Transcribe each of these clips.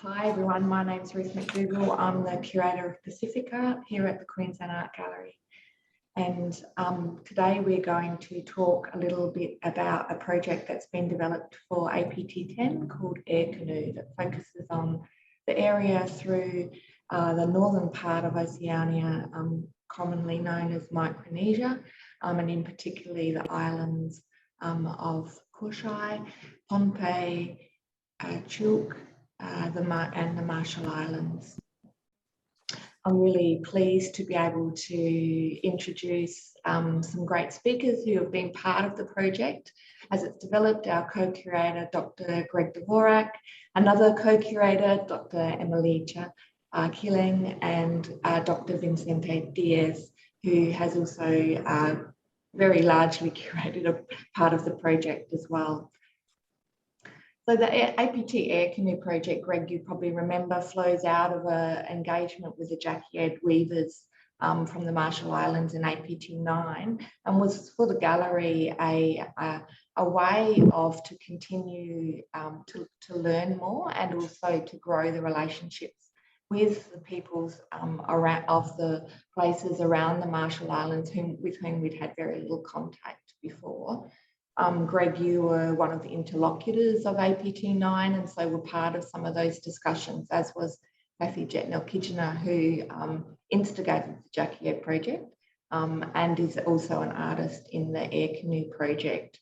Hi everyone, my name's Ruth McDougall. I'm the Curator of Pacific Art here at the Queensland Art Gallery. And today we're going to talk a little bit about a project that's been developed for APT10 called Air Canoe that focuses on the area through the northern part of Oceania, commonly known as Micronesia, and in particularly the islands of Kurshai, Pohnpei, Chilk, and the Marshall Islands. I'm really pleased to be able to introduce some great speakers who have been part of the project as it's developed. Our co-curator, Dr. Greg Dvorak, another co-curator, Dr. Emelihter, Kihleng, and Dr. Vicente Diaz, who has also very largely curated a part of the project as well. So the APT Air Canoe project, Greg, you probably remember, flows out of an engagement with the Jackie Ed weavers from the Marshall Islands in APT9, and was for the gallery a way to continue to learn more and also to grow the relationships with the peoples of the places around the Marshall Islands with whom we'd had very little contact before. Greg, you were one of the interlocutors of APT9 and so were part of some of those discussions, as was Kathy Jetnell-Kitchener, who instigated the Jackie Ed project and is also an artist in the Air Canoe project.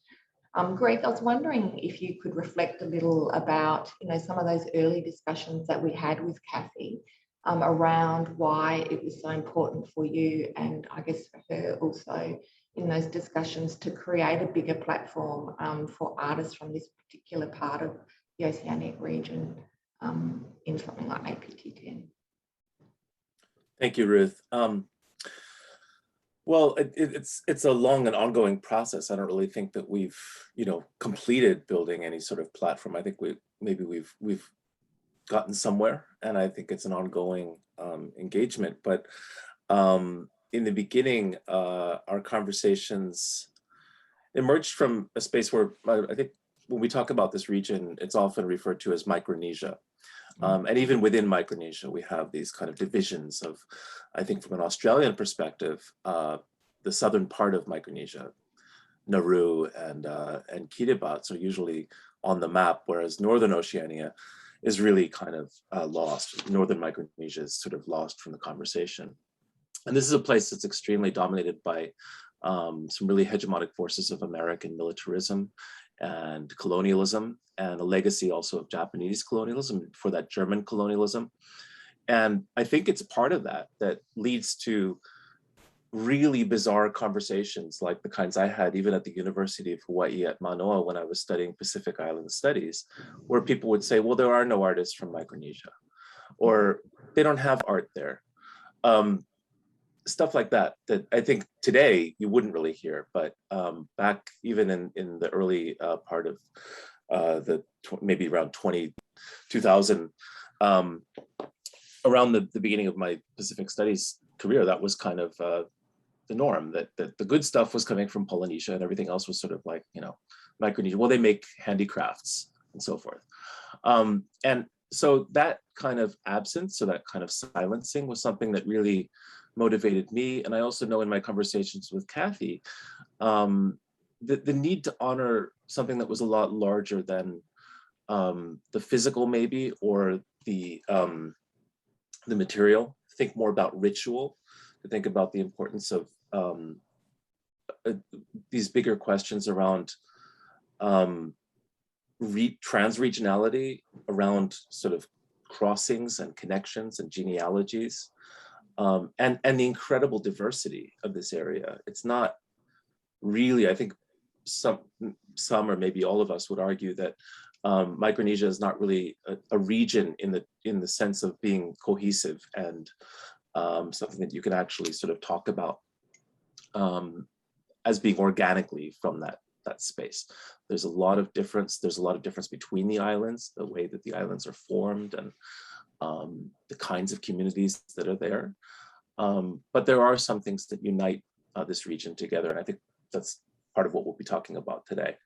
Greg, I was wondering if you could reflect a little about some of those early discussions that we had with Kathy around why it was so important for you, and I guess for her also, in those discussions to create a bigger platform for artists from this particular part of the Oceanic region in something like APT10. Thank you, Ruth. Well, it's a long and ongoing process. I don't really think that we've completed building any sort of platform. I think we've gotten somewhere, and I think it's an ongoing engagement. But in the beginning, our conversations emerged from a space where I think when we talk about this region, it's often referred to as Micronesia. And even within Micronesia, we have these kind of divisions of, I think from an Australian perspective, the southern part of Micronesia, Nauru and Kiribati are usually on the map, whereas Northern Oceania is really kind of lost. Northern Micronesia is sort of lost from the conversation. And this is a place that's extremely dominated by some really hegemonic forces of American militarism and colonialism, and a legacy also of Japanese colonialism for that German colonialism. And I think it's part of that leads to really bizarre conversations like the kinds I had even at the University of Hawaii at Manoa when I was studying Pacific Island Studies, where people would say, well, there are no artists from Micronesia, or they don't have art there. Stuff like that I think today you wouldn't really hear, but back even in the early part of maybe around 2000, around the beginning of my Pacific Studies career, that was kind of the norm, that the good stuff was coming from Polynesia and everything else was sort of like, Micronesia. Well, they make handicrafts and so forth. And so that kind of absence, so that kind of silencing was something that really motivated me. And I also know in my conversations with Kathy, the need to honor something that was a lot larger than the physical maybe, or the material, think more about ritual, to think about the importance of these bigger questions around transregionality, around sort of crossings and connections and genealogies, and the incredible diversity of this area. It's not really, I think some or maybe all of us would argue that Micronesia is not really a region in the sense of being cohesive and something that you can actually sort of talk about as being organically from that space. There's a lot of difference. There's a lot of difference between the islands, the way that the islands are formed, and the kinds of communities that are there. But there are some things that unite this region together, and I think that's part of what we'll be talking about today.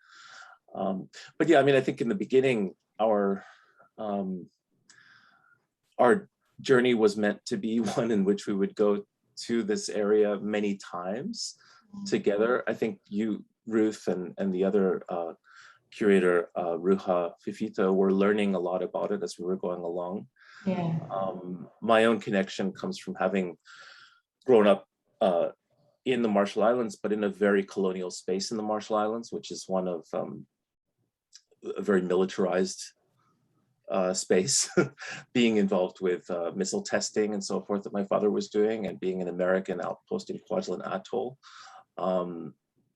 But yeah, I mean, I think in the beginning, our our journey was meant to be one in which we would go to this area many times together. I think you, Ruth, and the other curator, Ruha Fifita, were learning a lot about it as we were going along. Yeah. My own connection comes from having grown up in the Marshall Islands, but in a very colonial space in the Marshall Islands, which is one of a very militarized space, being involved with missile testing and so forth that my father was doing, and being an American outpost in Kwajalein Atoll.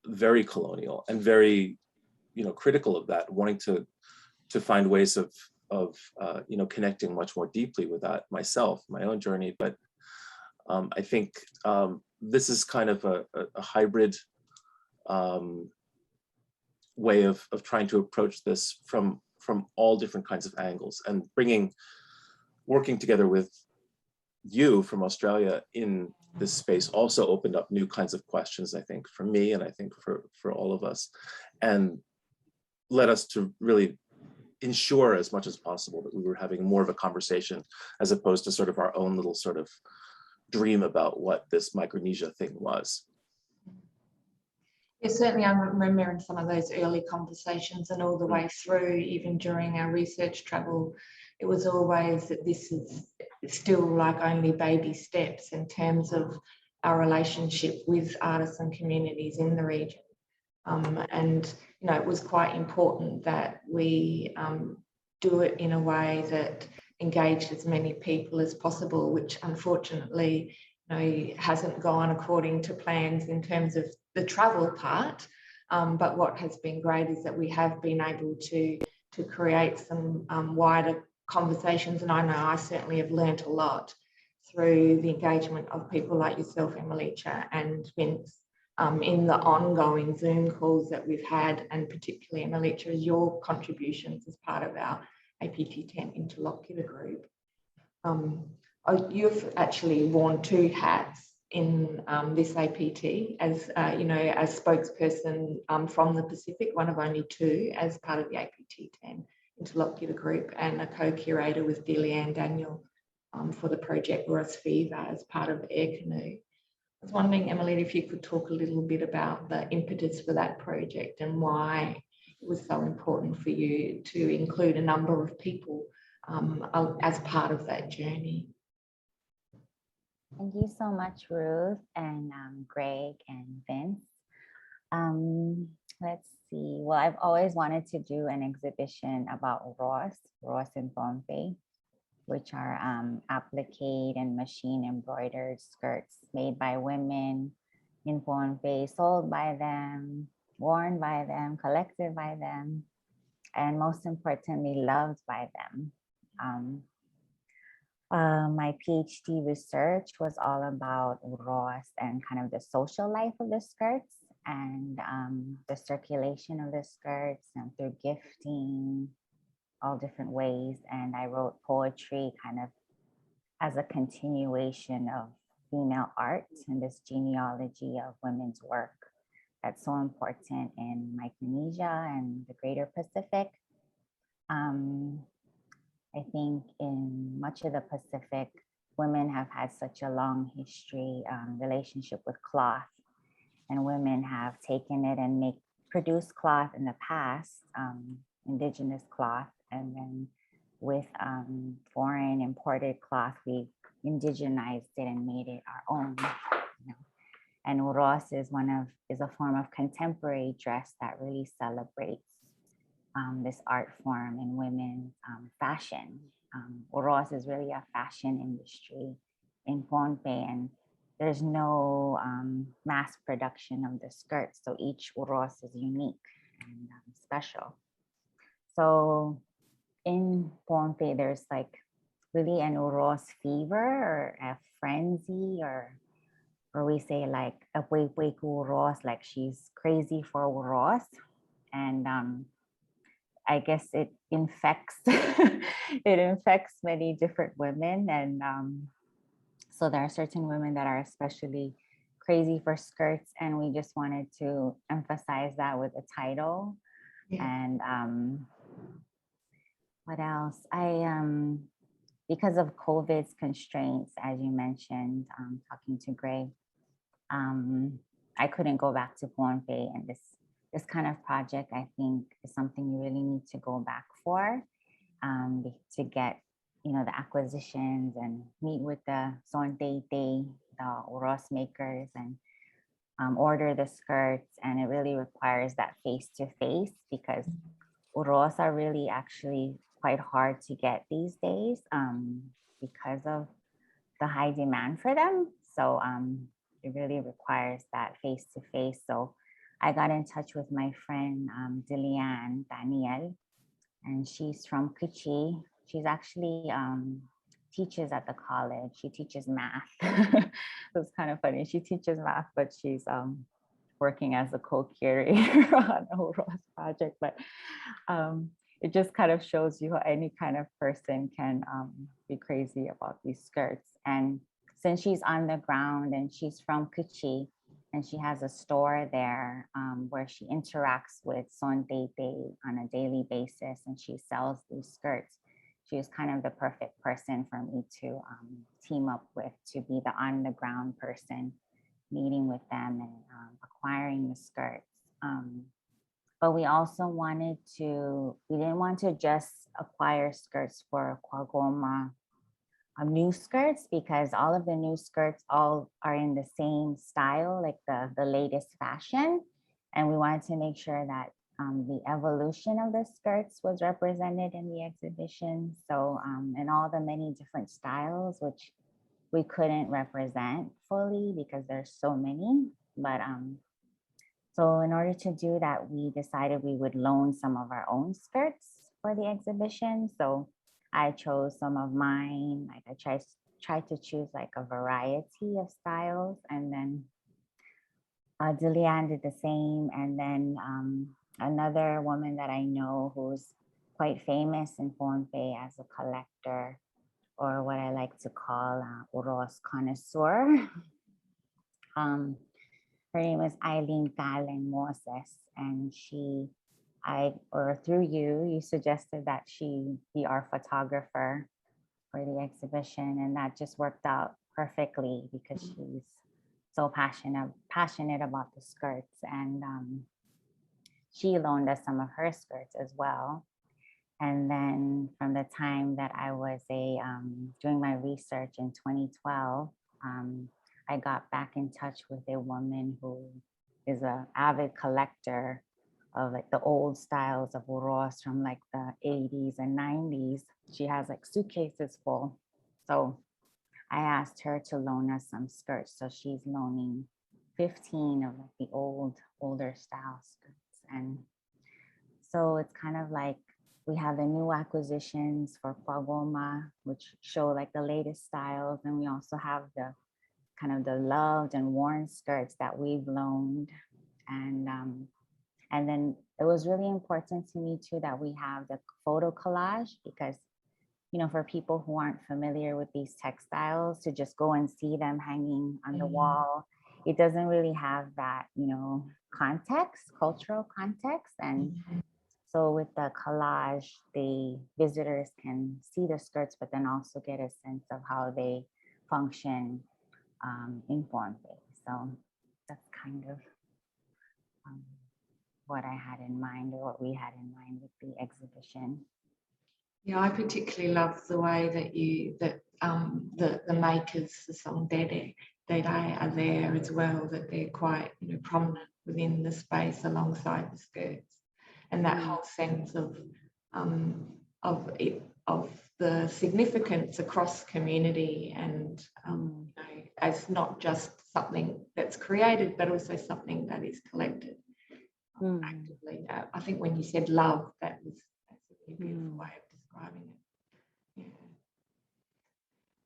Very colonial and very, critical of that, wanting to find ways of connecting much more deeply with that myself, my own journey. But I think this is kind of a hybrid way of trying to approach this from all different kinds of angles, and working together with you from Australia in this space also opened up new kinds of questions, I think, for me, and I think for all of us, and led us to really ensure as much as possible that we were having more of a conversation, as opposed to sort of our own little sort of dream about what this Micronesia thing was. Yeah, certainly I remember in some of those early conversations and all the way through, even during our research travel, it was always that this is still like only baby steps in terms of our relationship with artisan communities in the region. And, it was quite important that we do it in a way that engaged as many people as possible, which unfortunately, hasn't gone according to plans in terms of the travel part. But what has been great is that we have been able to create some wider conversations. And I know I certainly have learnt a lot through the engagement of people like yourself, Emelihter, and Vince, in the ongoing Zoom calls that we've had, and particularly, Emelihter, your contributions as part of our APT10 interlocutor group. You've actually worn two hats in this APT as, as spokesperson from the Pacific, one of only two as part of the APT10 interlocutor group, and a co-curator with Leanne Daniel for the project Ross Fever as part of Air Canoe. I was wondering, Emelihter, if you could talk a little bit about the impetus for that project and why it was so important for you to include a number of people as part of that journey. Thank you so much, Ruth and Greg and Vince. Let's see. Well, I've always wanted to do an exhibition about Ross and Pohnpei, which are applique and machine embroidered skirts made by women in Pohnpei, sold by them, worn by them, collected by them, and most importantly, loved by them. My PhD research was all about Ross and kind of the social life of the skirts and the circulation of the skirts and through gifting, all different ways. And I wrote poetry kind of as a continuation of female art and this genealogy of women's work that's so important in Micronesia and the greater Pacific. I think in much of the Pacific, women have had such a long history, relationship with cloth, and women have taken it and produced cloth in the past, indigenous cloth, and then with foreign imported cloth, we indigenized it and made it our own. And Uros is a form of contemporary dress that really celebrates this art form in women's fashion. Uros is really a fashion industry in Pohnpei, and there's no mass production of the skirts, so each Uros is unique and special. So in Pohnpei, there's like really an Uros fever or a frenzy, or we say like a Uros, like she's crazy for Uros, and I guess it infects it infects many different women, and so there are certain women that are especially crazy for skirts, and we just wanted to emphasize that with the title. Yeah. And what else? because of COVID's constraints, as you mentioned, talking to Greg, I couldn't go back to Pohnpei, and this kind of project, I think, is something you really need to go back for, to get, you know, the acquisitions and meet with the Sontete, the Uros makers, and order the skirts. And it really requires that face-to-face, because Uros are really actually quite hard to get these days, because of the high demand for them. So it really requires that face-to-face. So I got in touch with my friend Daniel, and she's from Kichi. She's actually teaches at the college. She teaches math. It was kind of funny. She teaches math, but she's working as a co-curator on a Uros project. But it just kind of shows you how any kind of person can be crazy about these skirts. And since she's on the ground and she's from Kichi, and she has a store there where she interacts with Sontete on a daily basis, and she sells these skirts, she is kind of the perfect person for me to team up with, to be the on the ground person, meeting with them and acquiring the skirts. But we also we didn't want to just acquire skirts for QAGOMA new skirts, because all of the new skirts all are in the same style, like the latest fashion. And we wanted to make sure that the evolution of the skirts was represented in the exhibition. So, and all the many different styles, which we couldn't represent fully because there's so many. But so in order to do that, we decided we would loan some of our own skirts for the exhibition. So I chose some of mine. Like I tried to choose like a variety of styles, and then Dilian did the same. And then another woman that I know who's quite famous in Pohnpei as a collector, or what I like to call Uros connoisseur. Her name is Eileen Kihleng Moses, and through you suggested that she be our photographer for the exhibition, and that just worked out perfectly because she's so passionate about the skirts, and she loaned us some of her skirts as well. And then from the time that I was doing my research in 2012, I got back in touch with a woman who is an avid collector of like the old styles of Uros from like the 80s and 90s. She has like suitcases full. So I asked her to loan us some skirts. So she's loaning 15 of like the older style skirts. And so it's kind of like we have the new acquisitions for QAGOMA, which show like the latest styles. And we also have the kind of the loved and worn skirts that we've loaned. And then it was really important to me too that we have the photo collage, because, you know, for people who aren't familiar with these textiles, to just go and see them hanging on the wall, it doesn't really have that, you know, cultural context. And so with the collage, the visitors can see the skirts, but then also get a sense of how they function in Pohnpei. So that's kind of what I had in mind, or what we had in mind with the exhibition. Yeah, I particularly love the way that the makers, the Sontete, they are there as well, that they're quite, you know, prominent within the space alongside the skirts, and that whole sense of the significance across community, and you know, as not just something that's created, but also something that is collected actively. I think when you said love, that's a really beautiful way of describing it.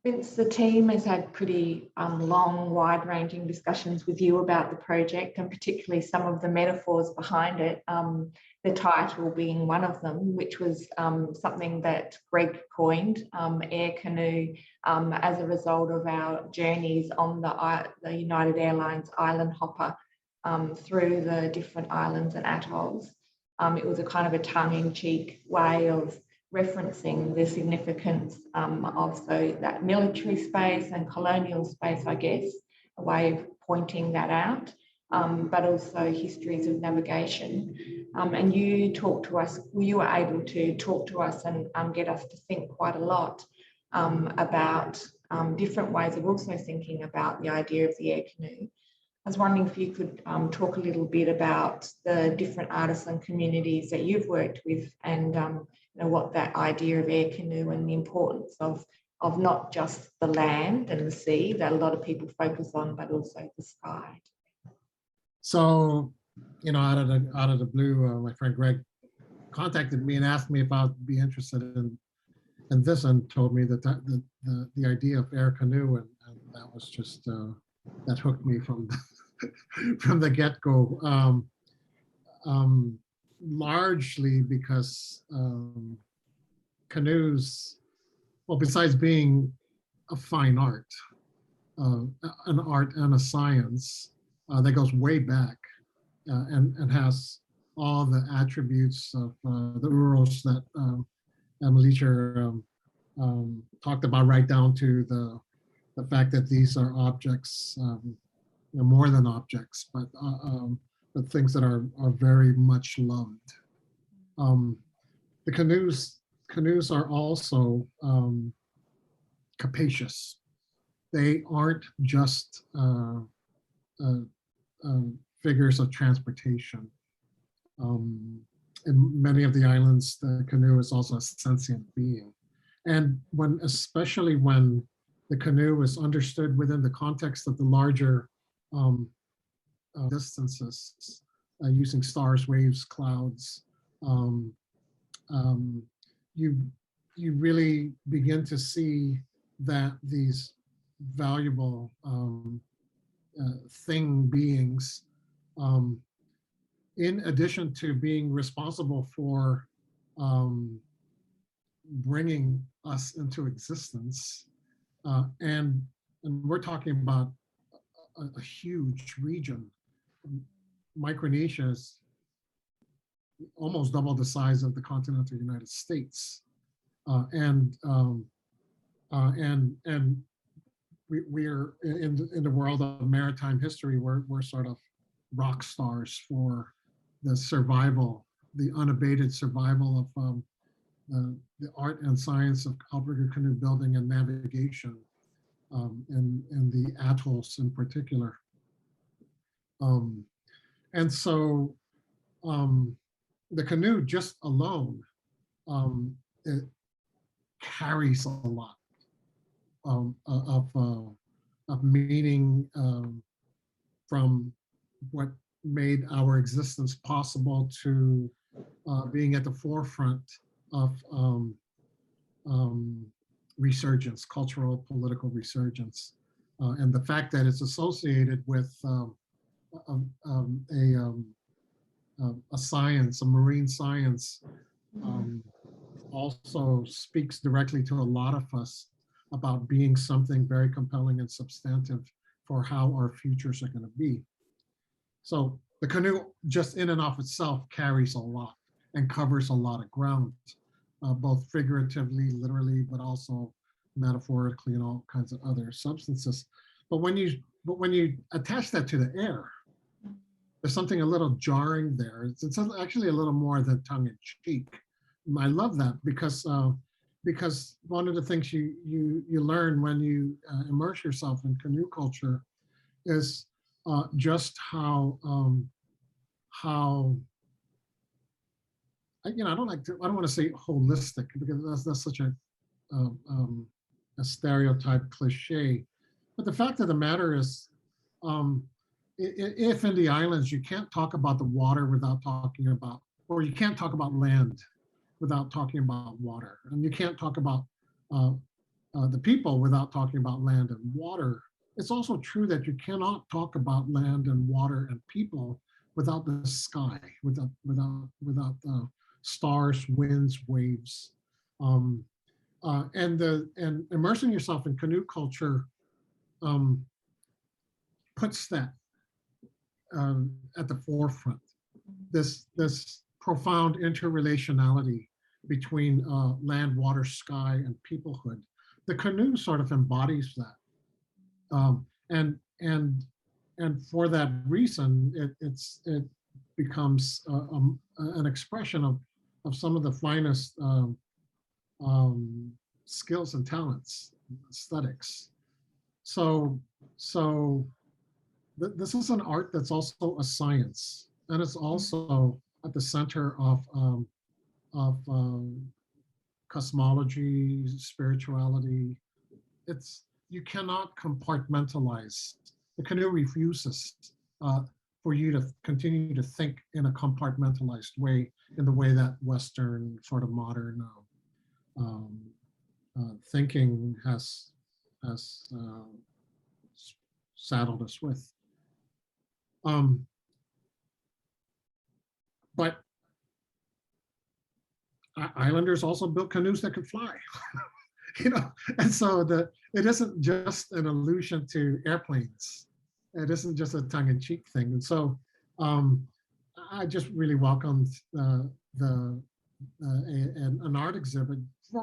Yeah. Vince, the team has had pretty long, wide-ranging discussions with you about the project, and particularly some of the metaphors behind it, the title being one of them, which was something that Greg coined, Air Canoe, as a result of our journeys on the United Airlines Island Hopper through the different islands and atolls. It was a kind of a tongue-in-cheek way of referencing the significance of that military space and colonial space, I guess, a way of pointing that out, but also histories of navigation. And you talked to us, you were able to talk to us and get us to think quite a lot about different ways of also thinking about the idea of the air canoe. I was wondering if you could talk a little bit about the different artists and communities that you've worked with, and what that idea of air canoe and the importance of not just the land and the sea that a lot of people focus on, but also the sky. So, out of the blue, my friend Greg contacted me and asked me if I'd be interested in this, and told me that the idea of Air Canoe, and that was just that hooked me from from the get-go. Largely because canoes, well, besides being a fine art, an art and a science that goes way back, and has all the attributes of the Urals that Emelihter talked about, right down to the fact that these are objects, more than objects, but things that are very much loved. The canoes are also capacious. They aren't just figures of transportation. In many of the islands, the canoe is also a sentient being. And especially when the canoe is understood within the context of the larger distances, using stars, waves, clouds, you really begin to see that these valuable beings, in addition to being responsible for bringing us into existence, and we're talking about a huge region. Micronesia is almost double the size of the continental United States, and we're in the world of maritime history. We're sort of rock stars for the survival, the unabated survival of the art and science of outrigger canoe building and navigation, in the atolls in particular. And so the canoe just alone, it carries a lot of meaning, from what made our existence possible to being at the forefront of resurgence, cultural, political resurgence. And the fact that it's associated with a science, a marine science, also speaks directly to a lot of us about being something very compelling and substantive for how our futures are going to be. So the canoe, just in and of itself, carries a lot and covers a lot of ground, both figuratively, literally, but also metaphorically, and all kinds of other substances. But when you attach that to the air, there's something a little jarring there. It's actually a little more than tongue in cheek. And I love that because one of the things you learn when you immerse yourself in canoe culture is just how I don't want to say holistic, because that's such a stereotype cliche. But the fact of the matter is, if in the islands you can't talk about the water without talking about, or you can't talk about land without talking about water, and you can't talk about the people without talking about land and water, it's also true that you cannot talk about land and water and people without the sky, without stars, winds, waves, and immersing yourself in canoe culture puts that at the forefront. This profound interrelationality between land, water, sky, and peoplehood. The canoe sort of embodies that. Um, and and and for that reason, it becomes an expression of some of the finest skills and talents, aesthetics. So this is an art that's also a science, and it's also at the center of cosmology, spirituality. You cannot compartmentalize. The canoe refuses for you to continue to think in a compartmentalized way, in the way that Western sort of modern thinking has saddled us with. But islanders also built canoes that could fly. And so it isn't just an allusion to airplanes. It isn't just a tongue-in-cheek thing. And so I just really welcomed an art exhibit.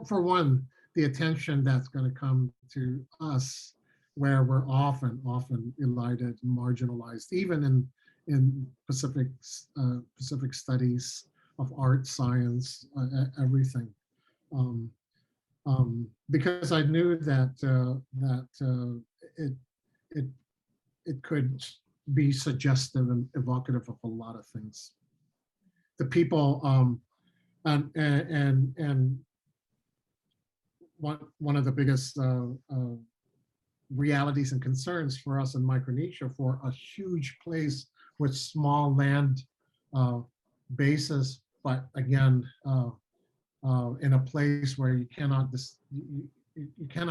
For one, the attention that's going to come to us, where we're often elided and marginalized, even in Pacific studies of art, science, everything. Because I knew that it could be suggestive and evocative of a lot of things. The people and one of the biggest realities and concerns for us in Micronesia, for a huge place with small land bases, but again, in a place where you cannot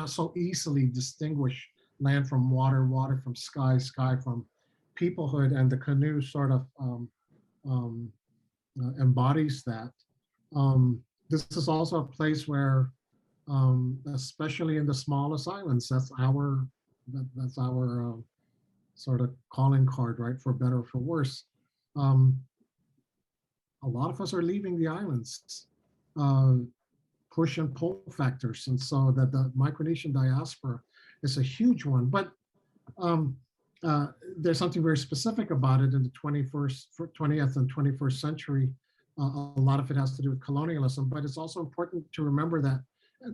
so easily distinguish land from water, water from sky, sky from peoplehood, and the canoe sort of embodies that. This is also a place where, especially in the smallest islands, that's our sort of calling card, right? For better or for worse. A lot of us are leaving the islands. Push and pull factors, and so that the Micronesian diaspora is a huge one. But there's something very specific about it in the 20th and 21st century. A lot of it has to do with colonialism, but it's also important to remember that,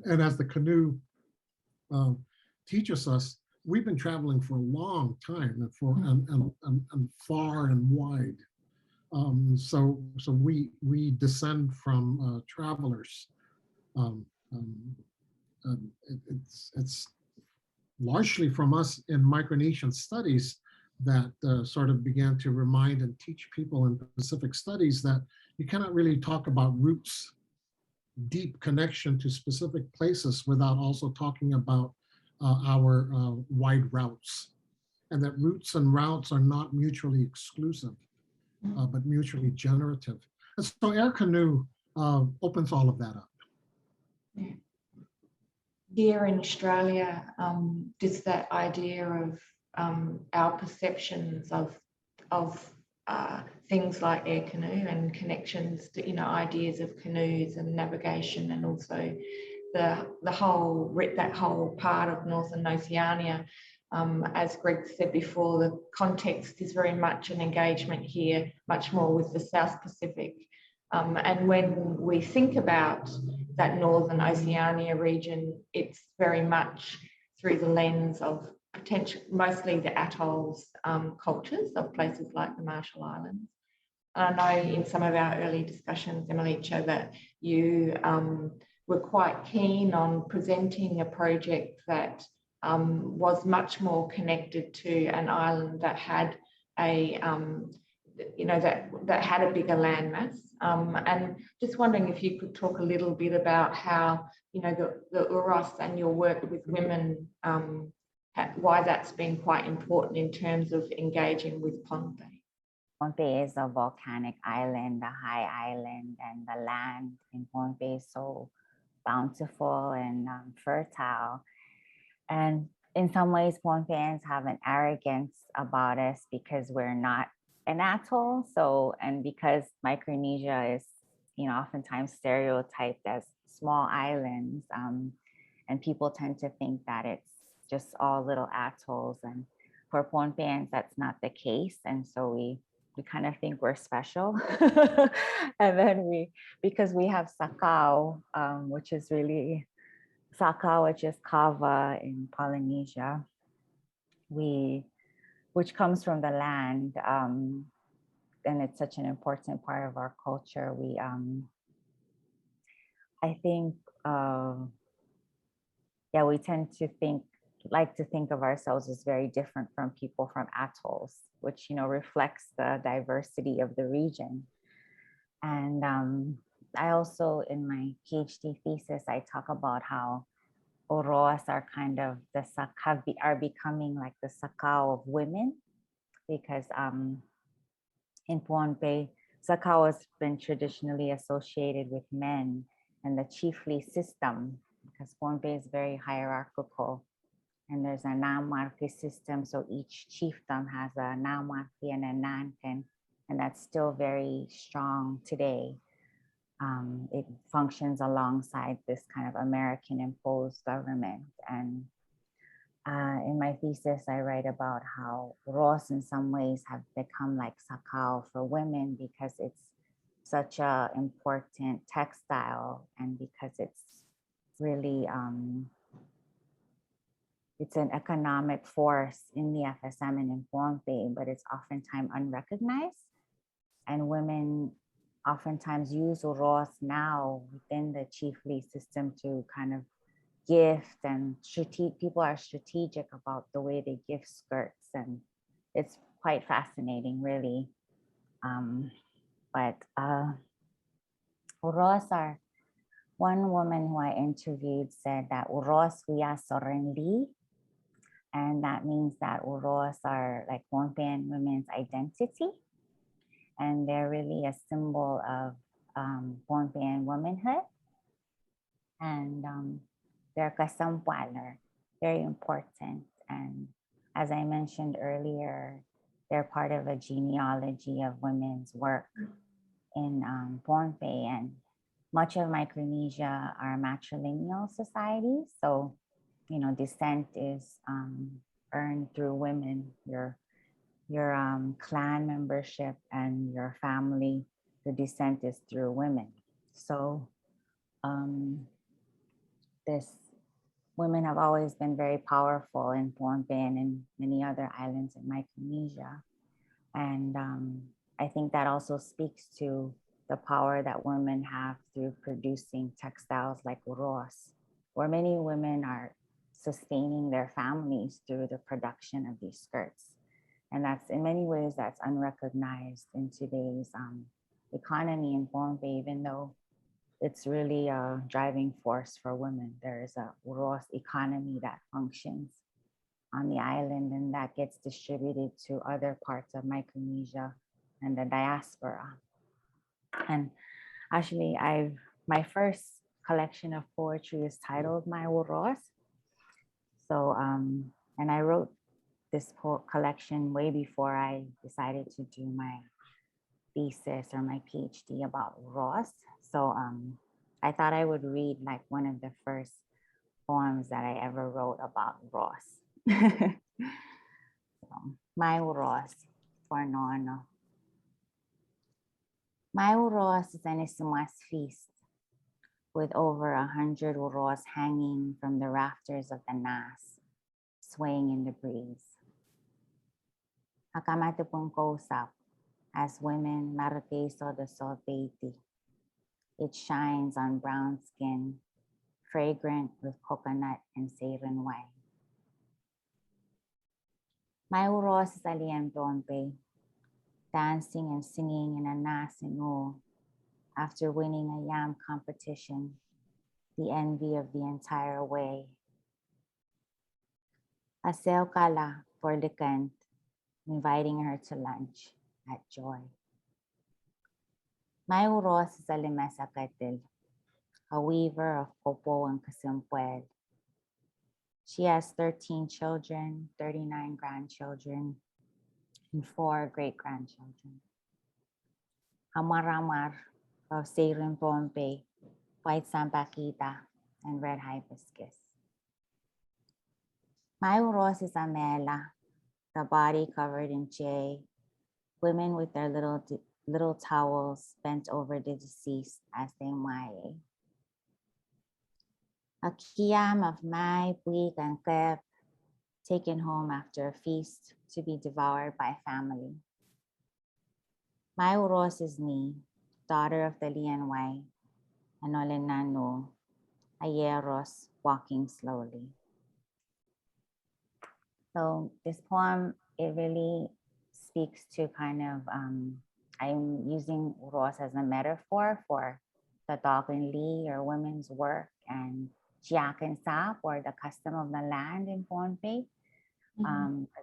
and as the canoe teaches us, we've been traveling for a long time and far and wide. So we descend from travelers. It's largely from us in Micronesian studies that sort of began to remind and teach people in Pacific studies that you cannot really talk about roots, deep connection to specific places, without also talking about our wide routes, and that roots and routes are not mutually exclusive, but mutually generative. And so Air Canoe opens all of that up. Yeah. Here in Australia, just that idea of our perceptions of things like Air Canoe and connections to, ideas of canoes and navigation, and also that whole part of Northern Oceania. As Greg said before, the context is very much an engagement here, much more with the South Pacific. And when we think about that Northern Oceania region, it's very much through the lens of mostly the atolls cultures of places like the Marshall Islands. And I know in some of our early discussions, Emelihter, that you were quite keen on presenting a project that was much more connected to an island that had a that had a bigger landmass, and just wondering if you could talk a little bit about how the Uros and your work with women, why that's been quite important in terms of engaging with Pohnpei. Pohnpei is a volcanic island, a high island, and the land in Pohnpei is so bountiful and fertile. And in some ways, Pohnpeians have an arrogance about us because we're not an atoll. So, and because Micronesia is oftentimes stereotyped as small islands. And people tend to think that it's just all little atolls. And for Pohnpeians, that's not the case. And so we kind of think we're special. And then because we have Sakau, which is really Sakau, which is kava in Polynesia, which comes from the land. And it's such an important part of our culture. I think, we tend to like to think of ourselves as very different from people from atolls, which, reflects the diversity of the region. And I also, in my PhD thesis, I talk about how Oroas are kind of are becoming like the Sakau of women, because in Pohnpei, Sakau has been traditionally associated with men and the chiefly system, because Pohnpei is very hierarchical, and there's a Namarki system. So each chiefdom has a Namarki and a Nanken, and that's still very strong today. It functions alongside this kind of American imposed government. And in my thesis, I write about how Ros in some ways have become like Sakau for women, because it's such an important textile, and because it's really, it's an economic force in the FSM and in Pohnpei, but it's oftentimes unrecognized. And women oftentimes use Ros now within the chiefly system to kind of gift, and people are strategic about the way they gift skirts, and it's quite fascinating, really. But Uros are, one woman who I interviewed said that Uros Huya Sorenli, and that means that Uros are like Pohnpeian women's identity, and they're really a symbol of Pohnpeian womanhood. And they're kasampuan, very important. And as I mentioned earlier, they're part of a genealogy of women's work in Pohnpei, and much of Micronesia are matrilineal societies. So, descent is earned through women. Your clan membership and your family, the descent is through women. So women have always been very powerful in Pohnpei and in many other islands in Micronesia. And I think that also speaks to the power that women have through producing textiles like uros, where many women are sustaining their families through the production of these skirts. And that's, in many ways, that's unrecognized in today's economy in Pohnpei, even though it's really a driving force for women. There is a uros economy that functions on the island, and that gets distributed to other parts of Micronesia and the diaspora. And actually, my first collection of poetry is titled My Uros. So, and I wrote this collection way before I decided to do my thesis or my PhD about uros. So I thought I would read like one of the first poems that I ever wrote about uros. So, My Uros for Nono. My uros is an Ismas feast with over 100 uros hanging from the rafters of the nas, swaying in the breeze. Akamatupong kausap, as women marateso the solpeiti. It shines on brown skin, fragrant with coconut and seiran wine. My uros is alien Pohnpei, dancing and singing in a nasino after winning a yam competition, the envy of the entire way. Aseo kala for Likant, inviting her to lunch at Joy. My uros is a limesa katil, a weaver of popo and kasimpuel. She has 13 children, 39 grandchildren, and 4 great-grandchildren. Amaramar of sacred pompe, white sampaquita, and red hibiscus. My uros is amela, the body covered in jay, women with their little towels bent over the deceased as they maye. A kiyam of mai, puig, and kreb, taken home after a feast to be devoured by family. My uros is ni, daughter of the Lianwai, and Olenano, Ayeros, walking slowly. So this poem, it really speaks to kind of, I'm using uros as a metaphor for the Dogon or women's work, and Chiak and Sap, or the custom of the land in Pohnpei.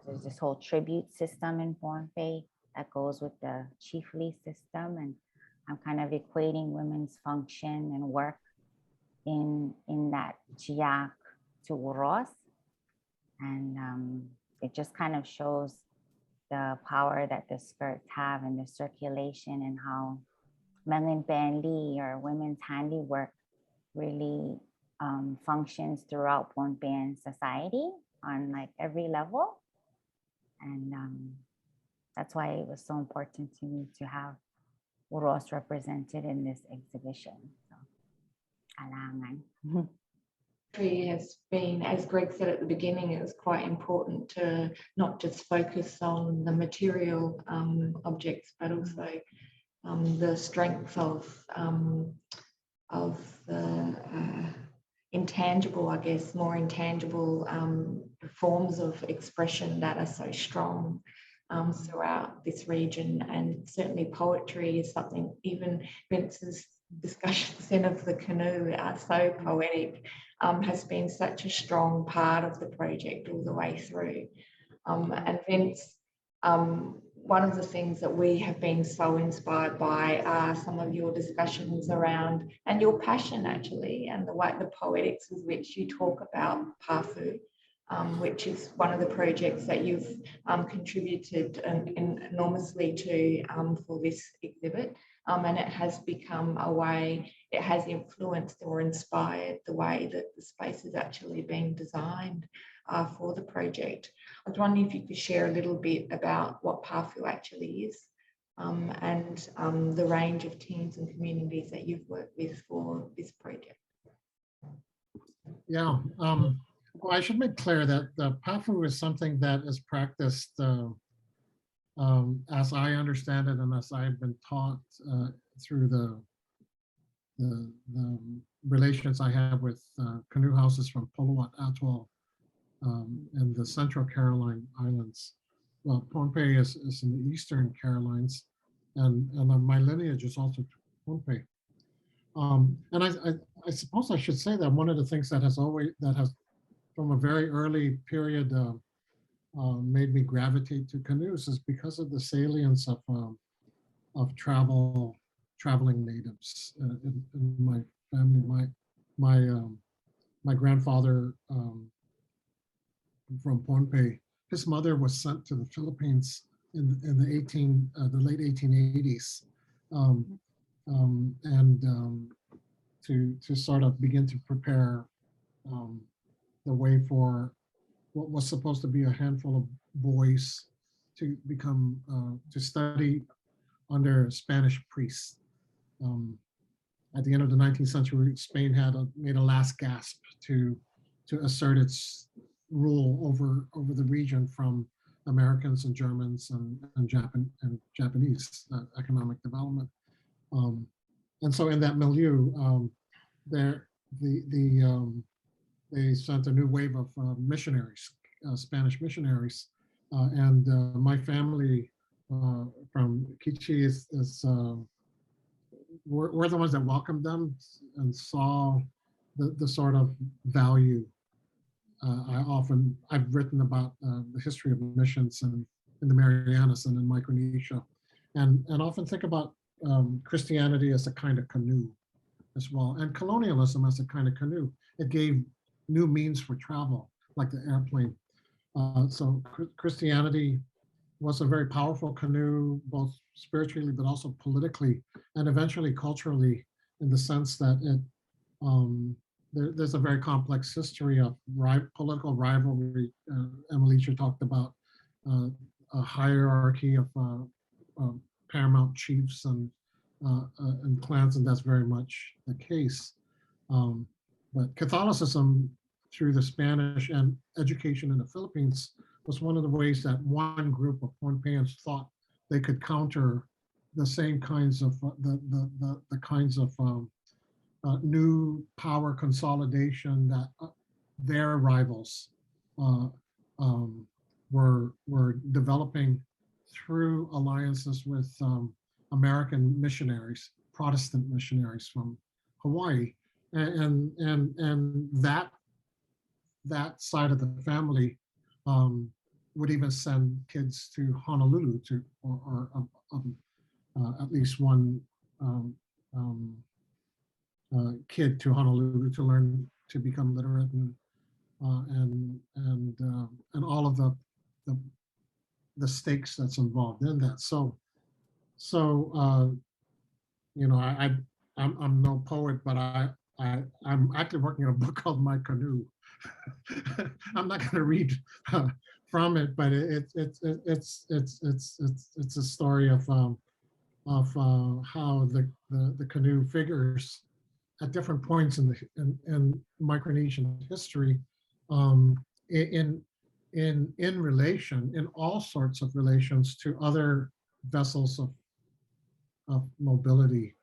There's this whole tribute system in Pohnpei that goes with the chiefly system, and I'm kind of equating women's function and work in that Chiak to uros. And it just kind of shows the power that the skirts have and the circulation, and how Mengen Penli, or women's handiwork, really functions throughout Pohnpeian society on like every level. And that's why it was so important to me to have uros represented in this exhibition. So, alangan. Has been, as Greg said at the beginning, it was quite important to not just focus on the material objects, but also the strength of the intangible, I guess, more intangible forms of expression that are so strong throughout this region. And certainly poetry is something, even Vince's discussion of the canoe are so poetic, has been such a strong part of the project all the way through. And Vince, one of the things that we have been so inspired by are some of your discussions around, and your passion actually, and the way, the poetics with which you talk about Pafu, which is one of the projects that you've contributed enormously to for this exhibit. And it has become a way, it has influenced or inspired the way that the space is actually being designed for the project. I was wondering if you could share a little bit about what Pafu actually is, and the range of teams and communities that you've worked with for this project. Yeah, well, I should make clear that the Pafu is something that is practiced, as I understand it, and as I've been taught through the relations I have with canoe houses from Poloat Atoll in the Central Caroline Islands. Well, Pohnpei is in the Eastern Carolines, and my lineage is also Pohnpei. And I suppose I should say that one of the things that has from a very early period made me gravitate to canoes is because of the salience of traveling natives in my family. My grandfather from Pohnpei, his mother was sent to the Philippines in the late 1880s, to sort of begin to prepare the way for what was supposed to be a handful of boys to become to study under Spanish priests. At the end of the 19th century, Spain had made a last gasp to assert its rule over the region from Americans and Germans and Japanese economic development. And so in that milieu, they sent a new wave of missionaries, Spanish missionaries, and my family from Kichi we're the ones that welcomed them and saw the sort of value. I've written about the history of missions in the Marianas and in Micronesia, and often think about Christianity as a kind of canoe as well, and colonialism as a kind of canoe. It gave new means for travel, like the airplane. So Christianity was a very powerful canoe, both spiritually but also politically, and eventually culturally, in the sense that there's a very complex history of political rivalry. Emelihter talked about a hierarchy of paramount chiefs and clans, and that's very much the case. But Catholicism, through the Spanish and education in the Philippines, was one of the ways that one group of Pohnpeians thought they could counter the same kinds of the kinds of new power consolidation that their rivals were developing through alliances with American missionaries, Protestant missionaries from Hawaii, and that side of the family would even send kids to Honolulu or at least one kid to Honolulu to learn to become literate and all of the stakes that's involved in that. So you know, I'm no poet, but I'm actually working on a book called My Canoe. I'm not going to read from it, but it's a story of how the canoe figures at different points in Micronesian history, in relation, in all sorts of relations to other vessels of mobility,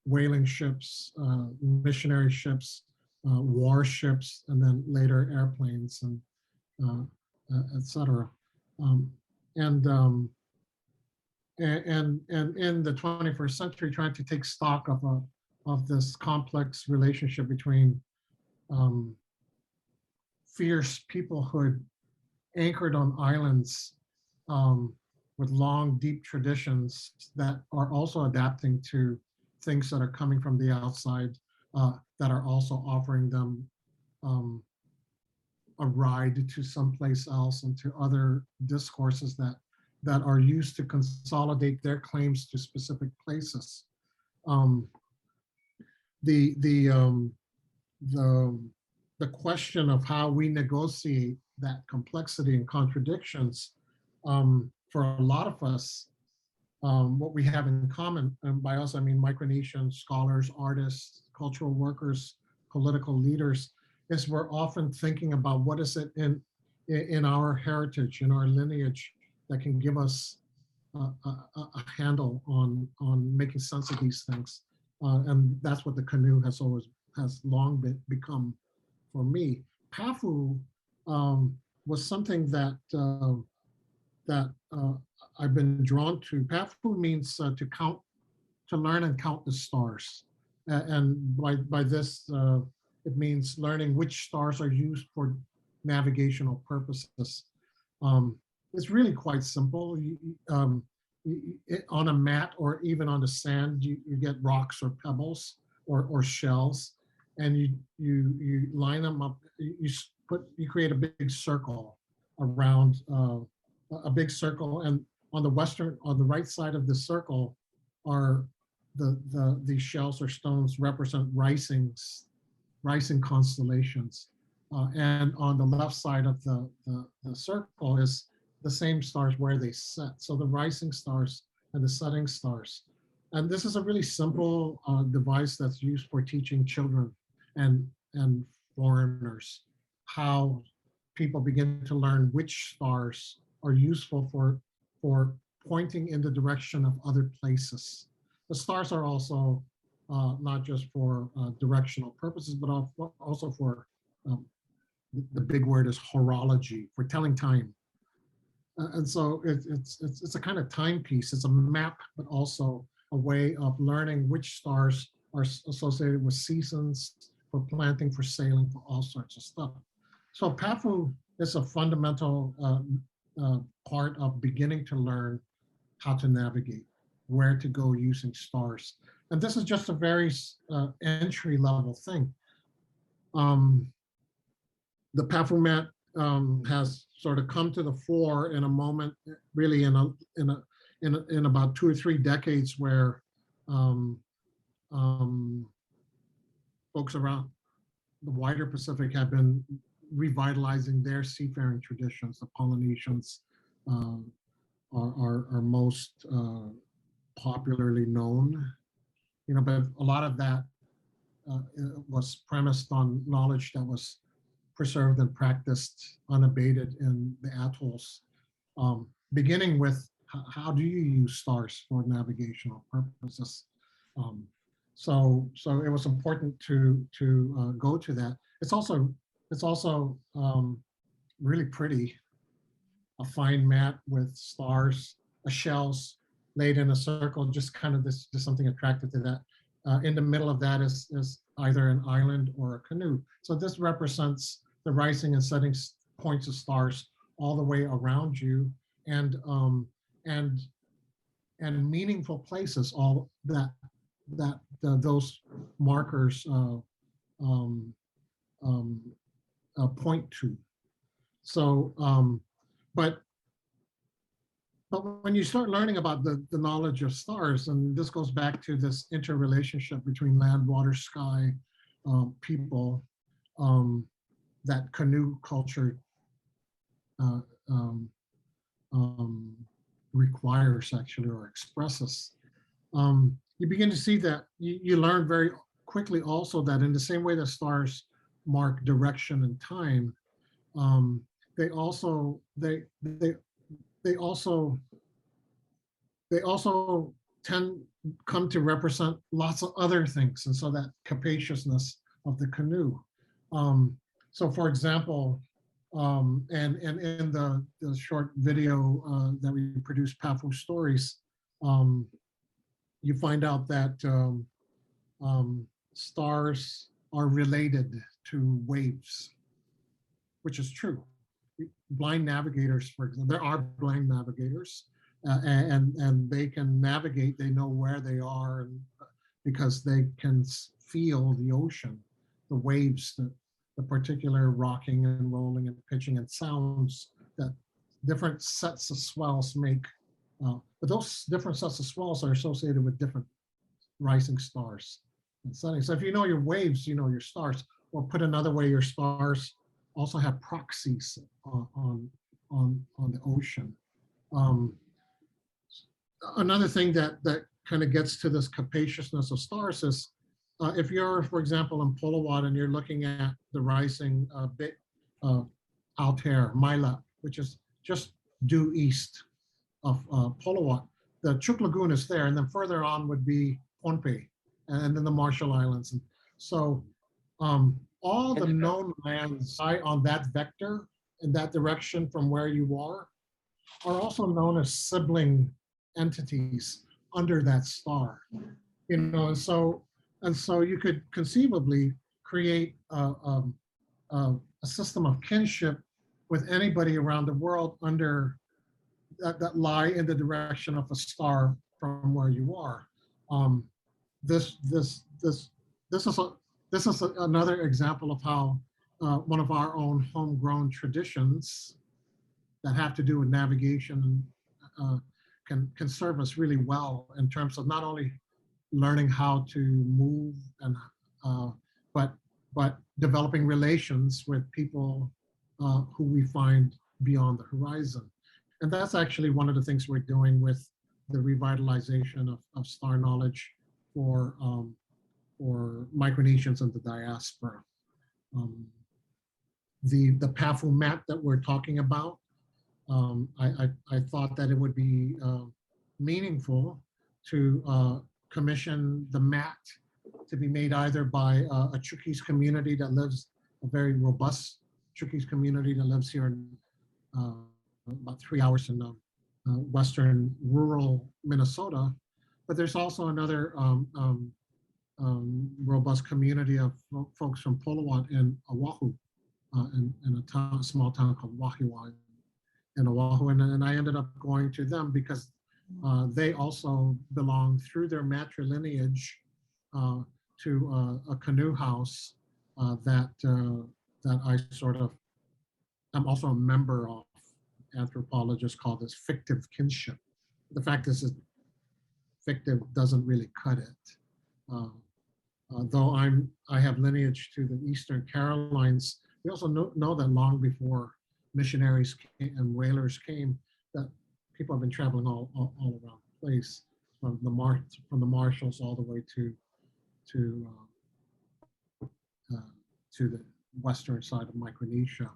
whaling ships, missionary ships, warships, and then later airplanes, and etc. And in the 21st century, trying to take stock of this complex relationship between fierce peoplehood anchored on islands with long, deep traditions that are also adapting to things that are coming from the outside, that are also offering them a ride to someplace else and to other discourses that are used to consolidate their claims to specific places. The question of how we negotiate that complexity and contradictions, for a lot of us, what we have in common, and by us I mean Micronesian scholars, artists, cultural workers, political leaders, is we're often thinking about what is it in our heritage, in our lineage, that can give us a handle on making sense of these things. And that's what the canoe has long become for me. Pafu was something that I've been drawn to. Pafu means to count, to learn and count the stars. And by this, it means learning which stars are used for navigational purposes. It's really quite simple. On a mat or even on the sand, you get rocks or pebbles or shells, and you line them up. You create a big circle around a big circle, and on the right side of the circle are the shells or stones represent rising constellations, and on the left side of the circle is the same stars where they set. So the rising stars and the setting stars. And this is a really simple device that's used for teaching children and foreigners how people begin to learn which stars are useful for pointing in the direction of other places. The stars are also not just for directional purposes, but also for, the big word is horology, for telling time. And so it's a kind of timepiece. It's a map, but also a way of learning which stars are associated with seasons, for planting, for sailing, for all sorts of stuff. So Pafu is a fundamental part of beginning to learn how to navigate, where to go using stars. And this is just a very entry level thing. The Pafu mat has sort of come to the fore in a moment, really in about 2 or 3 decades where folks around the wider Pacific have been revitalizing their seafaring traditions. The Polynesians are most popularly known, but a lot of that was premised on knowledge that was preserved and practiced unabated in the atolls, beginning with how do you use stars for navigational purposes. So it was important to go to that. It's also really pretty. A fine mat with stars, shells laid in a circle, just kind of just something attractive to that. In the middle of that is either an island or a canoe. So this represents the rising and setting points of stars all the way around you, and meaningful places, all those markers point to. So, but when you start learning about the knowledge of stars, and this goes back to this interrelationship between land, water, sky, people, that canoe culture requires actually, or expresses, you begin to see that you learn very quickly also that in the same way that stars mark direction and time, they also come to represent lots of other things, and so that capaciousness of the canoe. So for example, and in the short video that we produced, Pafu Stories, you find out that stars are related to waves, which is true. Blind navigators, for example, there are blind navigators, and they can navigate, they know where they are, and because they can feel the ocean, the waves, the particular rocking and rolling and pitching and sounds that different sets of swells make. But those different sets of swells are associated with different rising stars and setting. So if you know your waves, you know your stars. Or put another way, your stars also have proxies on the ocean. Another thing that kind of gets to this capaciousness of stars is if you're, for example, in Polowat and you're looking at the rising Altair, Mila, which is just due east of Polowat, the Chuk Lagoon is there, and then further on would be Pohnpei, and then the Marshall Islands. And so all the known lands on that vector, in that direction from where you are also known as sibling entities under that star. And so you could conceivably create a system of kinship with anybody around the world under that lie in the direction of a star from where you are. This is another example of how one of our own homegrown traditions that have to do with navigation can serve us really well in terms of not only learning how to move and but developing relations with people who we find beyond the horizon. And that's actually one of the things we're doing with the revitalization of star knowledge for Micronesians in the diaspora. The PAFU map that we're talking about, I thought that it would be meaningful to commission the mat to be made either by a Chuukese community that lives, a very robust Chuukese community that lives here in about 3 hours in western rural Minnesota. But there's also another robust community of folks from Polowat and Oahu, in a small town called Wahiawa in Oahu. And I ended up going to them because they also belong through their matrilineage to a canoe house that I sort of I'm also a member of anthropologists call this fictive kinship. The fact is that fictive doesn't really cut it. Though I have lineage to the Eastern Carolines, we also know that long before missionaries and whalers came, that people have been traveling all around the place, from the Marshalls all the way to the western side of Micronesia.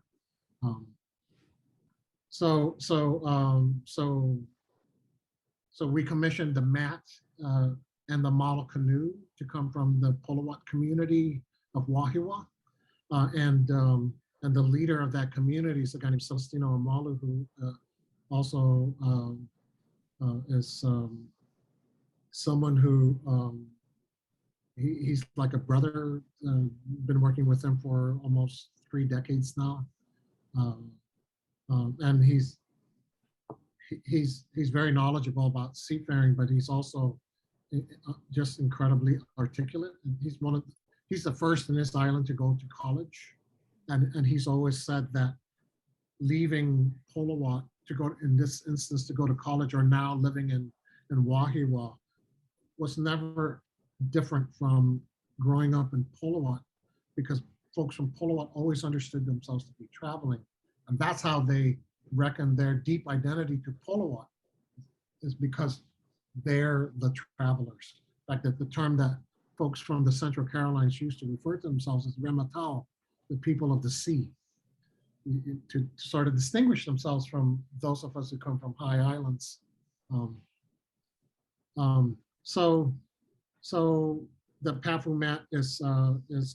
So we commissioned the mat and the model canoe to come from the Polowat community of Wahiwa, and the leader of that community is a guy named Celestino Amalu, who also is someone who he's like a brother. Been working with him for almost 3 decades now, and he's very knowledgeable about seafaring, but he's also just incredibly articulate. And he's the first in this island to go to college, and he's always said that leaving Polowat to go, in this instance, to go to college, or now living in Wahiwa, was never different from growing up in Polowat, because folks from Polowat always understood themselves to be traveling, and that's how they reckon their deep identity to Polowat, is because they're the travelers. In fact, that the term that folks from the Central Carolines used to refer to themselves as Rematau, the people of the sea, to sort of distinguish themselves from those of us who come from high islands. So the Pafu mat is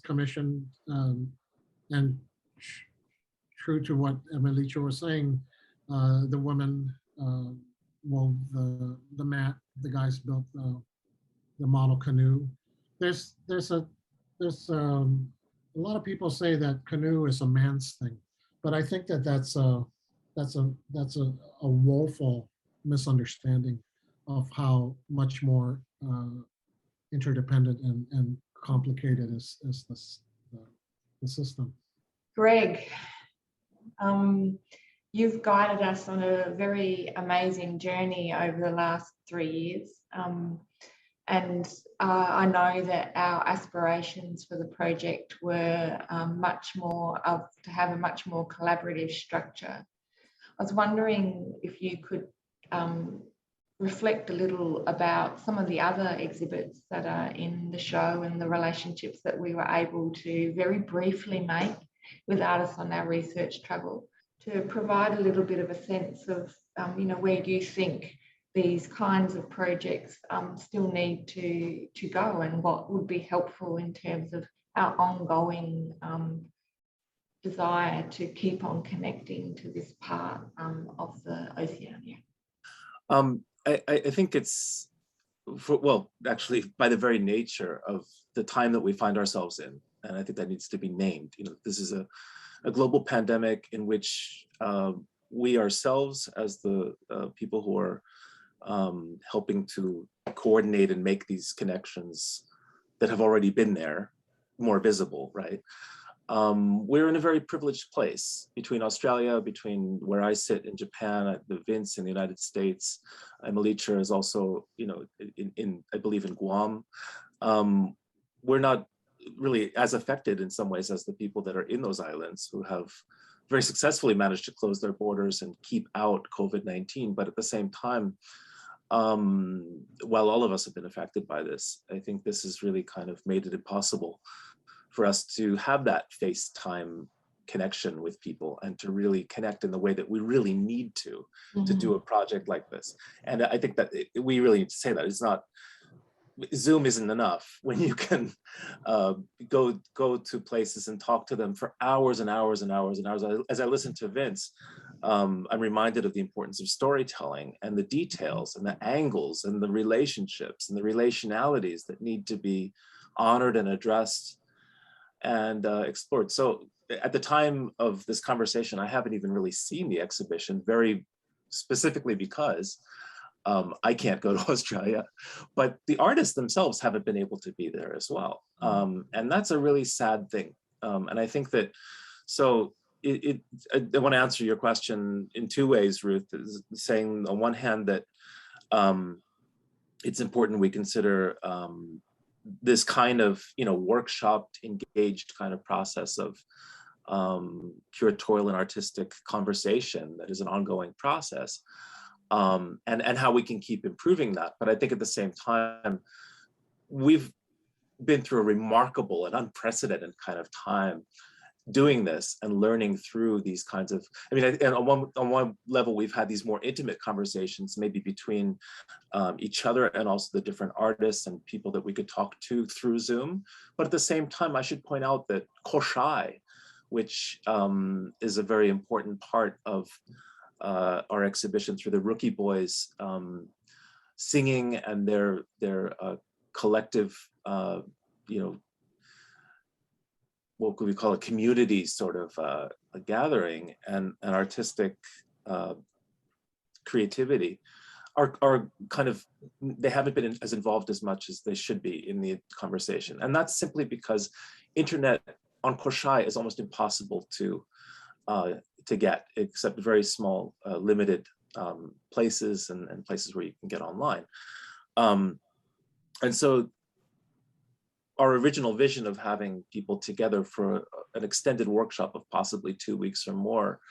commissioned, and true to what Emelihter was saying, the women wove the mat, the guys built the model canoe. There's a lot of people say that canoe is a man's thing, but I think that's a woeful misunderstanding of how much more interdependent and complicated is the system. Greg, you've guided us on a very amazing journey over the last 3 years. And I know that our aspirations for the project were to have a much more collaborative structure. I was wondering if you could reflect a little about some of the other exhibits that are in the show and the relationships that we were able to very briefly make with artists on our research travel, to provide a little bit of a sense of, where do you think these kinds of projects still need to go, and what would be helpful in terms of our ongoing desire to keep on connecting to this part of the Oceania. I think it's, actually, by the very nature of the time that we find ourselves in, and I think that needs to be named. This is a global pandemic in which we ourselves, as the people who are helping to coordinate and make these connections that have already been there more visible, right? We're in a very privileged place between Australia, between where I sit in Japan, the Vince in the United States. Emelihter is also, I believe in Guam. We're not really as affected in some ways as the people that are in those islands, who have very successfully managed to close their borders and keep out COVID-19. But at the same time, while all of us have been affected by this, I think this has really kind of made it impossible for us to have that FaceTime connection with people and to really connect in the way that we really need to do a project like this. And I think that we really need to say that it's not, Zoom isn't enough when you can go to places and talk to them for hours and hours and hours and hours. As I listen to Vince, I'm reminded of the importance of storytelling and the details and the angles and the relationships and the relationalities that need to be honored and addressed and explored. So at the time of this conversation, I haven't even really seen the exhibition, very specifically because I can't go to Australia, but the artists themselves haven't been able to be there as well. And that's a really sad thing. And I think that, so I want to answer your question in two ways, Ruth. Is saying on one hand that it's important we consider this kind of, workshopped, engaged kind of process of curatorial and artistic conversation that is an ongoing process, and how we can keep improving that. But I think at the same time, we've been through a remarkable and unprecedented kind of time doing this and learning through these kinds of, and on one level, we've had these more intimate conversations, maybe between each other and also the different artists and people that we could talk to through Zoom. But at the same time, I should point out that Koshai, which is a very important part of our exhibition through the Rookie Boys singing and their collective, what could we call a community sort of a gathering and an artistic creativity are kind of, they haven't been as involved as much as they should be in the conversation. And that's simply because internet on Koshai is almost impossible to get, except very small, limited places and places where you can get online. And so our original vision of having people together for an extended workshop of possibly 2 weeks or more,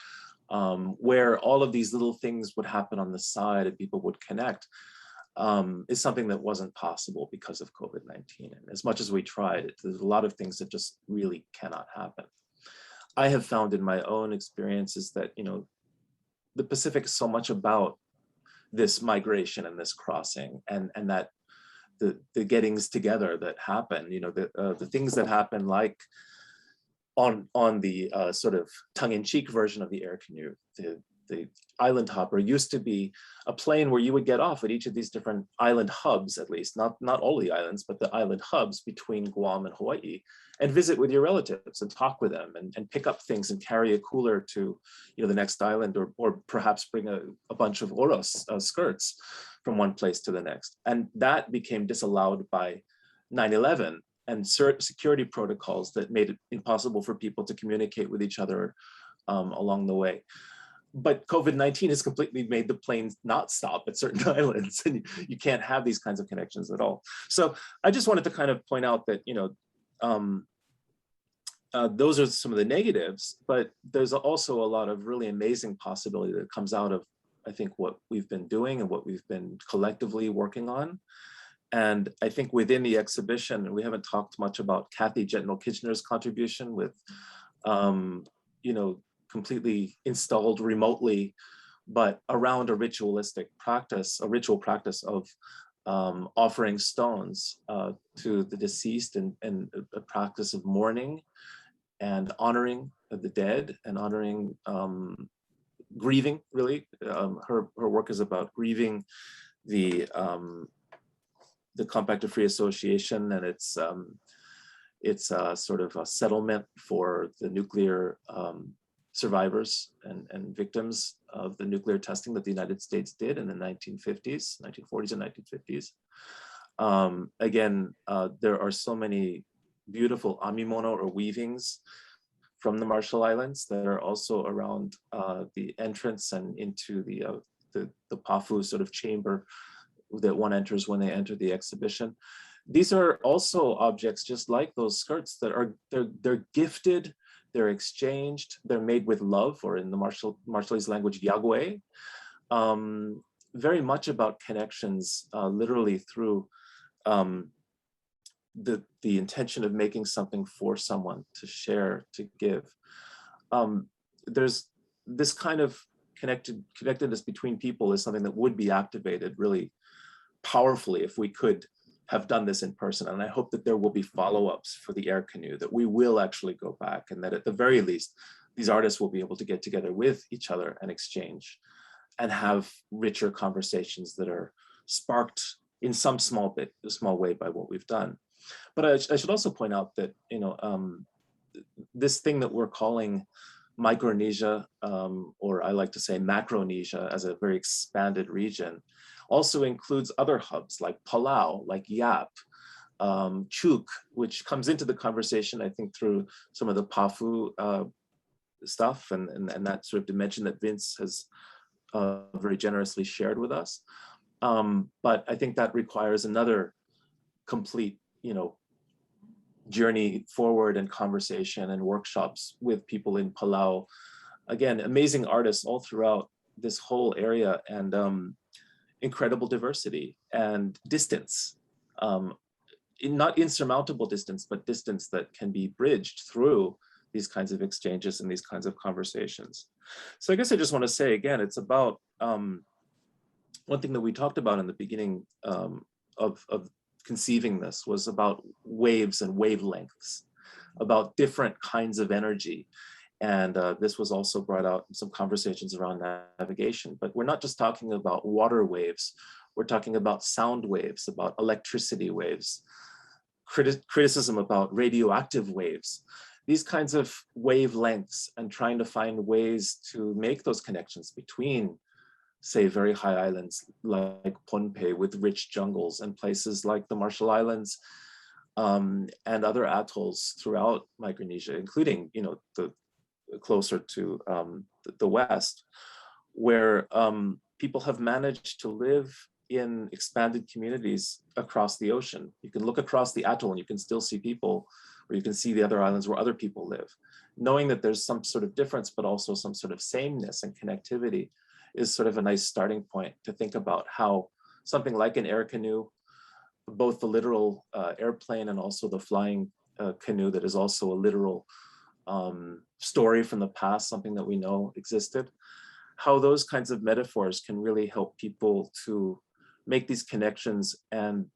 where all of these little things would happen on the side and people would connect, is something that wasn't possible because of COVID-19. And as much as we tried, there's a lot of things that just really cannot happen. I have found in my own experiences that, the Pacific is so much about this migration and this crossing, and that the gettings together that happen, the things that happen, like on the sort of tongue-in-cheek version of the Air Canoe, the island hopper used to be a plane where you would get off at each of these different island hubs, at least, not all the islands, but the island hubs between Guam and Hawaii, and visit with your relatives and talk with them and pick up things and carry a cooler to, the next island, or perhaps bring a bunch of oros skirts from one place to the next. And that became disallowed by 9/11 and security protocols that made it impossible for people to communicate with each other along the way. But COVID-19 has completely made the planes not stop at certain islands, and you can't have these kinds of connections at all. So I just wanted to kind of point out that, those are some of the negatives, but there's also a lot of really amazing possibility that comes out of, I think, what we've been doing and what we've been collectively working on. And I think within the exhibition, we haven't talked much about Kathy Jetnal-Kitchener's contribution with, completely installed remotely, but around a ritualistic practice, a ritual practice of offering stones to the deceased, and a practice of mourning and honoring the dead and honoring grieving, really. Her work is about grieving the Compact of Free Association and its sort of a settlement for the nuclear survivors and victims of the nuclear testing that the United States did in the 1940s and 1950s. Again, there are so many beautiful amimono or weavings from the Marshall Islands that are also around the entrance and into the Pafu sort of chamber that one enters when they enter the exhibition. These are also objects just like those skirts that are, they're gifted, they're exchanged, they're made with love, or in the Marshallese language, Yagwe. Very much about connections, literally through the intention of making something for someone to share, to give. There's this kind of connectedness between people is something that would be activated really powerfully if we could have done this in person. And I hope that there will be follow-ups for the Air Canoe, that we will actually go back, and that at the very least, these artists will be able to get together with each other and exchange and have richer conversations that are sparked in some small way by what we've done. But I should also point out that, this thing that we're calling Micronesia, or I like to say Macronesia, as a very expanded region, also includes other hubs like Palau, like Yap, Chuk, which comes into the conversation, I think, through some of the Pafu stuff and that sort of dimension that Vince has very generously shared with us. But I think that requires another complete, journey forward and conversation and workshops with people in Palau. Again, amazing artists all throughout this whole area, and incredible diversity and distance. Not insurmountable distance, but distance that can be bridged through these kinds of exchanges and these kinds of conversations. So I guess I just want to say again, it's about one thing that we talked about in the beginning of conceiving this was about waves and wavelengths, about different kinds of energy. And this was also brought out in some conversations around navigation, but we're not just talking about water waves, we're talking about sound waves, about electricity waves, criticism about radioactive waves, these kinds of wavelengths, and trying to find ways to make those connections between, say, very high islands like Pohnpei with rich jungles, and places like the Marshall Islands and other atolls throughout Micronesia, including, the closer to the west, where people have managed to live in expanded communities across the ocean. You can look across the atoll and you can still see people, or you can see the other islands where other people live. Knowing that there's some sort of difference, but also some sort of sameness and connectivity is sort of a nice starting point to think about how something like an air canoe, both the literal airplane and also the flying canoe that is also a literal story from the past, something that we know existed, how those kinds of metaphors can really help people to make these connections and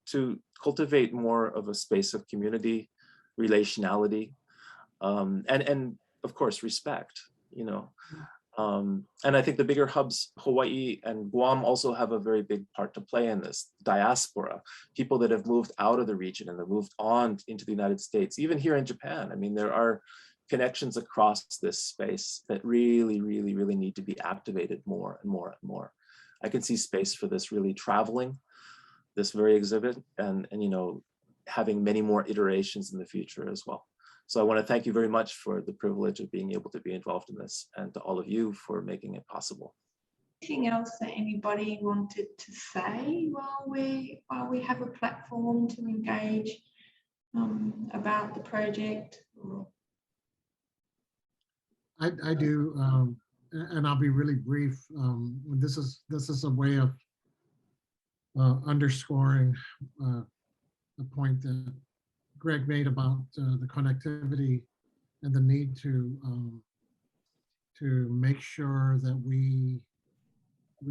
to cultivate more of a space of community, relationality, and of course respect, and I think the bigger hubs, Hawaii and Guam, also have a very big part to play in this. Diaspora, people that have moved out of the region and have moved on into the United States, even here in Japan. I mean, there are connections across this space that really, really, really need to be activated more and more and more. I can see space for this really traveling, this very exhibit, and having many more iterations in the future as well. So I want to thank you very much for the privilege of being able to be involved in this, and to all of you for making it possible. Anything else that anybody wanted to say while we have a platform to engage about the project? I do, and I'll be really brief. This is a way of underscoring the point that Greg made about the connectivity and the need to make sure that we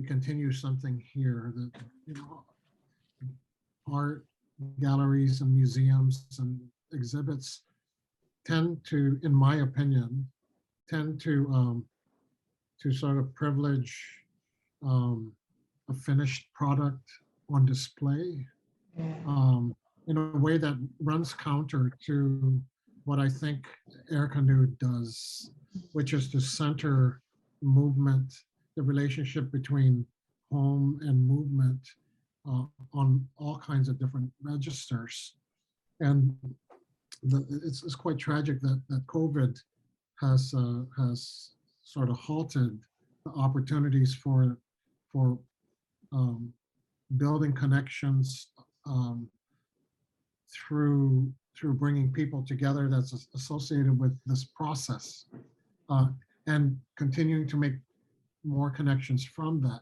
continue something here, that art galleries and museums and exhibits tend to, in my opinion, to sort of privilege a finished product on display in a way that runs counter to what I think Air Canoe does, which is to center movement, the relationship between home and movement on all kinds of different registers. And it's quite tragic that COVID has sort of halted the opportunities for building connections through bringing people together that's associated with this process, and continuing to make more connections from that.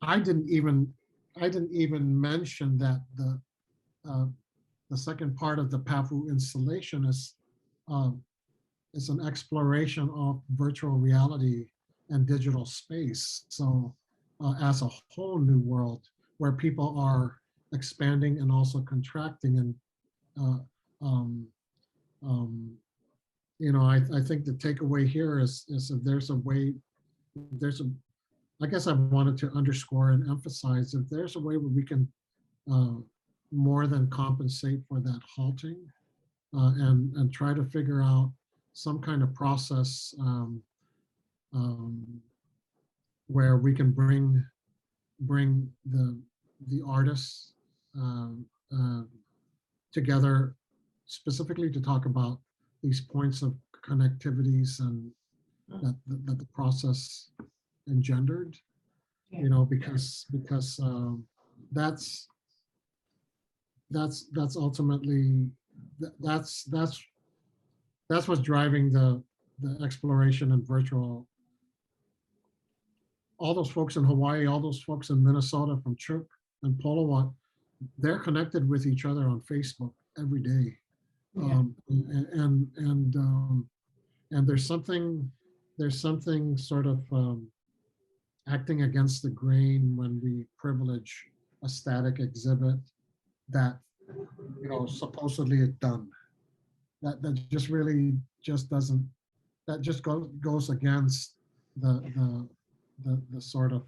I didn't even mention that the second part of the PAFU installation is an exploration of virtual reality and digital space. So as a whole new world where people are expanding and also contracting, and I think the takeaway here is if there's a way, I guess I wanted to underscore and emphasize, if there's a way where we can more than compensate for that halting, and try to figure out some kind of process where we can bring the artists together specifically to talk about these points of interconnectivities and that the process engendered, Yeah. you know, because that's ultimately that's what's driving the exploration and virtual. All those folks in Hawaii, all those folks in Minnesota from Chirp and Polowat, they're connected with each other on Facebook every day. Yeah. And there's something sort of acting against the grain when we privilege a static exhibit that, you know, supposedly it's done. That just really just doesn't, that just goes against the sort of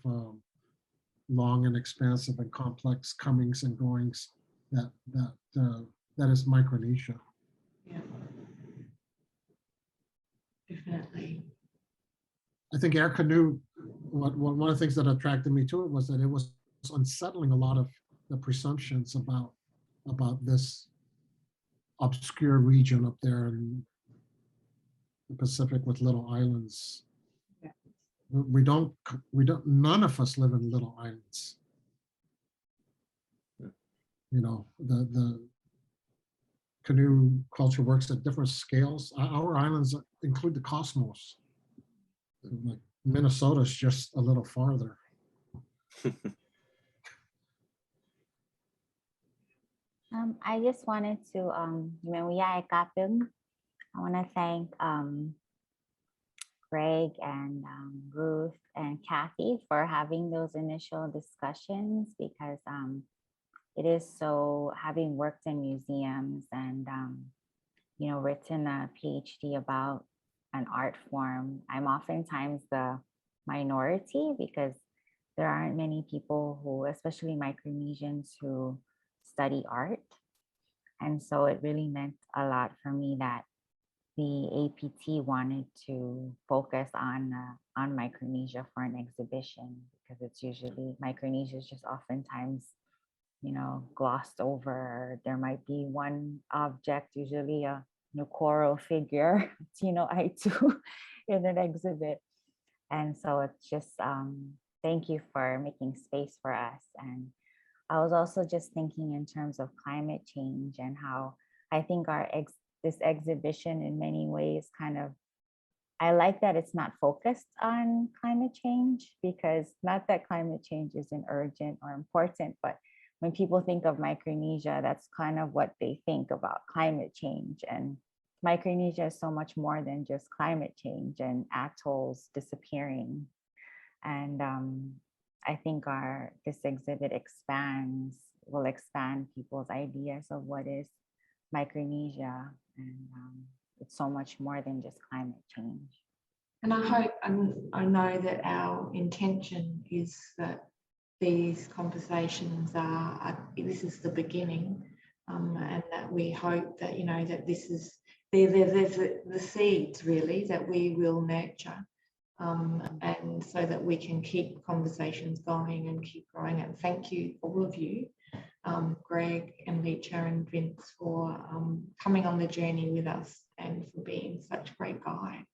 long and expansive and complex comings and goings that is Micronesia. Yeah. Definitely. I think Air Canoe, one of the things that attracted me to it was that it was unsettling a lot of the presumptions about this obscure region up there in the Pacific with little islands. Yeah. We don't, none of us live in little islands. You know, the canoe culture works at different scales. Our islands include the cosmos. Like Minnesota's just a little farther. I just wanted to, I want to thank Greg and Ruth and Kathy for having those initial discussions, because it is so, having worked in museums and you know, written a PhD about an art form, I'm oftentimes the minority because there aren't many people who, especially Micronesians, who study art. And so it really meant a lot for me that the APT wanted to focus on Micronesia for an exhibition, because it's usually, Micronesia is just oftentimes, you know, glossed over. There might be one object, usually a Nukoro figure, you know, I2 in an exhibit. And so it's just, thank you for making space for us. And I was also just thinking in terms of climate change and how I think this exhibition in many ways kind of, I like that it's not focused on climate change, because not that climate change isn't urgent or important, but when people think of Micronesia, that's kind of what they think about, climate change. And Micronesia is so much more than just climate change and atolls disappearing. And I think this exhibit will expand people's ideas of what is Micronesia. And it's so much more than just climate change. And I hope, and I know that our intention is that these conversations this is the beginning, and that we hope that, you know, that this is the seeds really that we will nurture, and so that we can keep conversations going and keep growing. And thank you, all of you, Greg and Emelihter and Vince, for coming on the journey with us and for being such great guides.